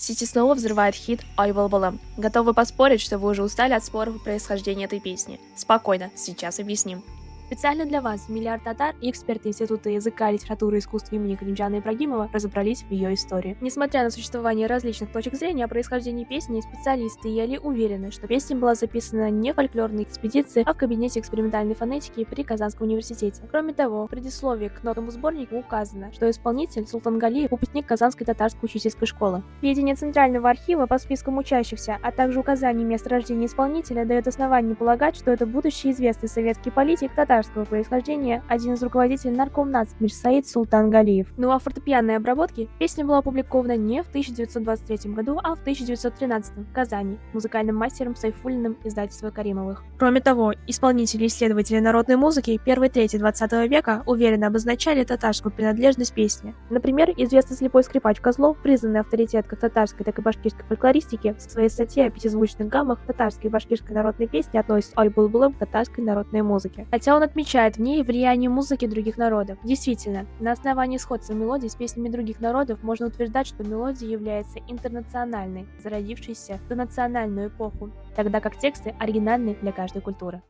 Сити снова взрывает хит «Ой, был-былым». Готовы поспорить, что вы уже устали от споров о происхождении этой песни? Спокойно, сейчас объясним. Специально для вас миллиард татар и эксперты Института языка, литературы и искусства имени Каримджана Ибрагимова разобрались в ее истории. Несмотря на существование различных точек зрения о происхождении песни, специалисты и Али уверены, что песня была записана не в фольклорной экспедиции, а в кабинете экспериментальной фонетики при Казанском университете. Кроме того, в предисловии к нотному сборнику указано, что исполнитель Султан Галиев – выпускник Казанской татарской учительской школы. Сведения Центрального архива по спискам учащихся, а также указание места рождения исполнителя дает основание полагать, что это будущий известный советский политик татарского происхождения, один из руководителей наркомнаци Мирсаид Султан Галиев. Ну а в фортепианной обработке песня была опубликована не в 1923 году, а в 1913 в Казани музыкальным мастером Сайфуллиным издательства Каримовых. Кроме того, исполнители и исследователи народной музыки первой трети 20 века уверенно обозначали татарскую принадлежность песни. Например, известный слепой скрипач Козлов, признанный авторитет как татарской, так и башкирской фольклористики, в своей статье о пятизвучных гаммах татарской и башкирской народной песни относит «Ой, был-былым» к татарской народной музыке. Хотя он отмечает в ней влияние музыки других народов. Действительно, на основании сходства мелодий с песнями других народов можно утверждать, что мелодия является интернациональной, зародившейся в национальную эпоху, тогда как тексты оригинальны для каждой культуры.